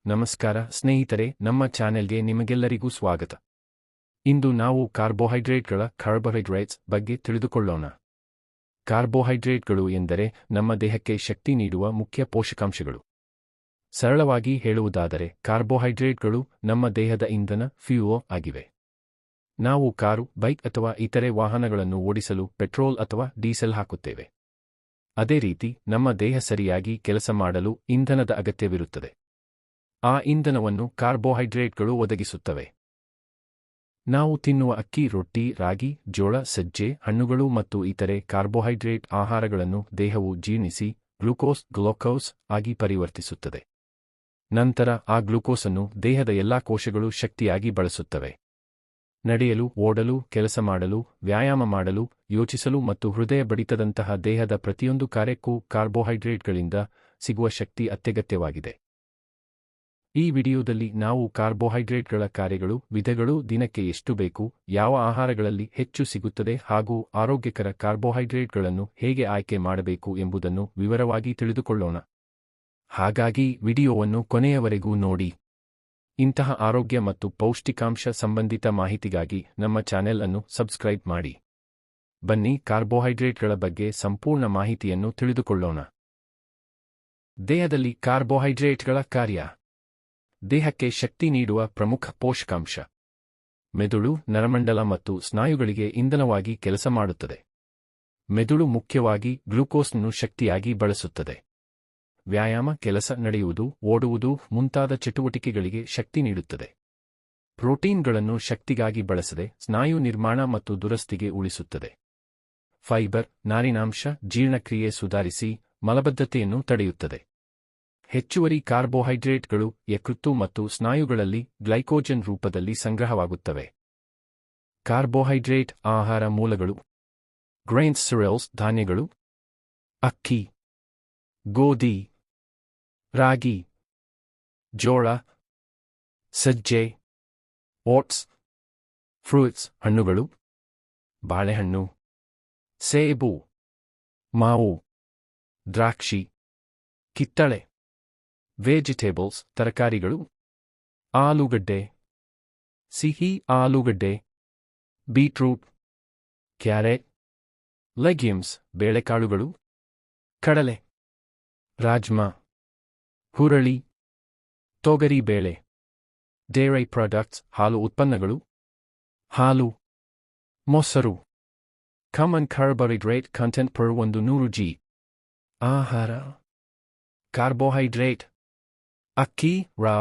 ನಮಸ್ಕಾರ ಸ್ನೇಹಿತರೆ, ನಮ್ಮ ಚಾನೆಲ್ಗೆ ನಿಮಗೆಲ್ಲರಿಗೂ ಸ್ವಾಗತ. ಇಂದು ನಾವು ಕಾರ್ಬೋಹೈಡ್ರೇಟ್ಸ್ ಬಗ್ಗೆ ತಿಳಿದುಕೊಳ್ಳೋಣ. ಕಾರ್ಬೋಹೈಡ್ರೇಟ್ಗಳು ಎಂದರೆ ನಮ್ಮ ದೇಹಕ್ಕೆ ಶಕ್ತಿ ನೀಡುವ ಮುಖ್ಯ ಪೋಷಕಾಂಶಗಳು. ಸರಳವಾಗಿ ಹೇಳುವುದಾದರೆ ಕಾರ್ಬೋಹೈಡ್ರೇಟ್ಗಳು ನಮ್ಮ ದೇಹದ ಇಂಧನ ಫ್ಯೂಯಲ್ ಆಗಿವೆ. ನಾವು ಕಾರು, ಬೈಕ್ ಅಥವಾ ಇತರೆ ವಾಹನಗಳನ್ನು ಓಡಿಸಲು ಪೆಟ್ರೋಲ್ ಅಥವಾ ಡೀಸೆಲ್ ಹಾಕುತ್ತೇವೆ. ಅದೇ ರೀತಿ ನಮ್ಮ ದೇಹ ಸರಿಯಾಗಿ ಕೆಲಸ ಮಾಡಲು ಇಂಧನದ ಅಗತ್ಯವಿರುತ್ತದೆ. ಆ ಇಂಧನವನ್ನು ಕಾರ್ಬೋಹೈಡ್ರೇಟ್ಗಳು ಒದಗಿಸುತ್ತವೆ. ನಾವು ತಿನ್ನುವ ಅಕ್ಕಿ, ರೊಟ್ಟಿ, ರಾಗಿ, ಜೋಳ, ಸಜ್ಜೆ, ಹಣ್ಣುಗಳು ಮತ್ತು ಇತರೆ ಕಾರ್ಬೋಹೈಡ್ರೇಟ್ ಆಹಾರಗಳನ್ನು ದೇಹವು ಜೀರ್ಣಿಸಿ ಗ್ಲೂಕೋಸ್ ಆಗಿ ಪರಿವರ್ತಿಸುತ್ತದೆ. ನಂತರ ಆ ಗ್ಲೂಕೋಸನ್ನು ದೇಹದ ಎಲ್ಲಾ ಕೋಶಗಳು ಶಕ್ತಿಯಾಗಿ ಬಳಸುತ್ತವೆ. ನಡೆಯಲು, ಓಡಲು, ಕೆಲಸ ಮಾಡಲು, ವ್ಯಾಯಾಮ ಮಾಡಲು, ಯೋಚಿಸಲು ಮತ್ತು ಹೃದಯ ಬಡಿತದಂತಹ ದೇಹದ ಪ್ರತಿಯೊಂದು ಕಾರ್ಯಕ್ಕೂ ಕಾರ್ಬೋಹೈಡ್ರೇಟ್ಗಳಿಂದ ಸಿಗುವ ಶಕ್ತಿ ಅತ್ಯಗತ್ಯವಾಗಿದೆ. ಈ ವಿಡಿಯೋದಲ್ಲಿ ನಾವು ಕಾರ್ಬೋಹೈಡ್ರೇಟ್ಗಳ ಕಾರ್ಯಗಳು, ವಿಧಗಳು, ದಿನಕ್ಕೆ ಎಷ್ಟು ಬೇಕು, ಯಾವ ಆಹಾರಗಳಲ್ಲಿ ಹೆಚ್ಚು ಸಿಗುತ್ತದೆ ಹಾಗೂ ಆರೋಗ್ಯಕರ ಕಾರ್ಬೋಹೈಡ್ರೇಟ್ಗಳನ್ನು ಹೇಗೆ ಆಯ್ಕೆ ಮಾಡಬೇಕು ಎಂಬುದನ್ನು ವಿವರವಾಗಿ ತಿಳಿದುಕೊಳ್ಳೋಣ. ಹಾಗಾಗಿ ವಿಡಿಯೋವನ್ನು ಕೊನೆಯವರೆಗೂ ನೋಡಿ. ಇಂತಹ ಆರೋಗ್ಯ ಮತ್ತು ಪೌಷ್ಟಿಕಾಂಶ ಸಂಬಂಧಿತ ಮಾಹಿತಿಗಾಗಿ ನಮ್ಮ ಚಾನೆಲ್ ಅನ್ನು ಸಬ್ಸ್ಕ್ರೈಬ್ ಮಾಡಿ. ಬನ್ನಿ ಕಾರ್ಬೋಹೈಡ್ರೇಟ್ಗಳ ಬಗ್ಗೆ ಸಂಪೂರ್ಣ ಮಾಹಿತಿಯನ್ನು ತಿಳಿದುಕೊಳ್ಳೋಣ. ದೇಹದಲ್ಲಿ ಕಾರ್ಬೋಹೈಡ್ರೇಟ್ಗಳ ಕಾರ್ಯ. ದೇಹಕ್ಕೆ ಶಕ್ತಿ ನೀಡುವ ಪ್ರಮುಖ ಪೋಷಕಾಂಶ. ಮೆದುಳು, ನರಮಂಡಲ ಮತ್ತು ಸ್ನಾಯುಗಳಿಗೆ ಇಂಧನವಾಗಿ ಕೆಲಸ ಮಾಡುತ್ತದೆ. ಮೆದುಳು ಮುಖ್ಯವಾಗಿ ಗ್ಲೂಕೋಸ್ನನ್ನು ಶಕ್ತಿಯಾಗಿ ಬಳಸುತ್ತದೆ. ವ್ಯಾಯಾಮ, ಕೆಲಸ, ನಡೆಯುವುದು, ಓಡುವುದು ಮುಂತಾದ ಚಟುವಟಿಕೆಗಳಿಗೆ ಶಕ್ತಿ ನೀಡುತ್ತದೆ. ಪ್ರೋಟೀನ್ಗಳನ್ನು ಶಕ್ತಿಗಾಗಿ ಬಳಸದೆ ಸ್ನಾಯು ನಿರ್ಮಾಣ ಮತ್ತು ದುರಸ್ತಿಗೆ ಉಳಿಸುತ್ತದೆ. ಫೈಬರ್, ನಾರಿನಾಂಶ ಜೀರ್ಣಕ್ರಿಯೆ ಸುಧಾರಿಸಿ ಮಲಬದ್ಧತೆಯನ್ನು ತಡೆಯುತ್ತದೆ. ಹೆಚ್ಚುವರಿ ಕಾರ್ಬೋಹೈಡ್ರೇಟ್ಗಳು ಯಕೃತ್ತು ಮತ್ತು ಸ್ನಾಯುಗಳಲ್ಲಿ ಗ್ಲೈಕೋಜನ್ ರೂಪದಲ್ಲಿ ಸಂಗ್ರಹವಾಗುತ್ತವೆ. ಕಾರ್ಬೋಹೈಡ್ರೇಟ್ ಆಹಾರ ಮೂಲಗಳು. ಗ್ರೈನ್ಸ್, ಸಿರಿಯಲ್ಸ್, ಧಾನ್ಯಗಳು, ಅಕ್ಕಿ, ಗೋಧಿ, ರಾಗಿ, ಜೋಳ, ಸಜ್ಜೆ, ಓಟ್ಸ್. ಫ್ರೂಟ್ಸ್, ಹಣ್ಣುಗಳು, ಬಾಳೆಹಣ್ಣು, ಸೇಬು, ಮಾವು, ದ್ರಾಕ್ಷಿ, ಕಿತ್ತಳೆ. ವೆಜಿಟೇಬಲ್ಸ್, ತರಕಾರಿಗಳು, ಆಲೂಗಡ್ಡೆ, ಸಿಹಿ ಆಲೂಗಡ್ಡೆ, ಬೀಟ್ರೂಟ್, ಕ್ಯಾರೆಟ್. ಲೆಗ್ಯೂಮ್ಸ್, ಬೇಳೆಕಾಳುಗಳು, ಕಡಲೆ, ರಾಜ್ಮಾ, ಹುರಳಿ, ತೊಗರಿ ಬೇಳೆ. ಡೈರಿ ಪ್ರಾಡಕ್ಟ್ಸ್, ಹಾಲು ಉತ್ಪನ್ನಗಳು, ಹಾಲು, ಮೊಸರು. Common carbohydrate content per 100 g. ಆಹಾರ. ಕಾರ್ಬೋಹೈಡ್ರೇಟ್. ಅಕ್ಕಿ, ರಾ,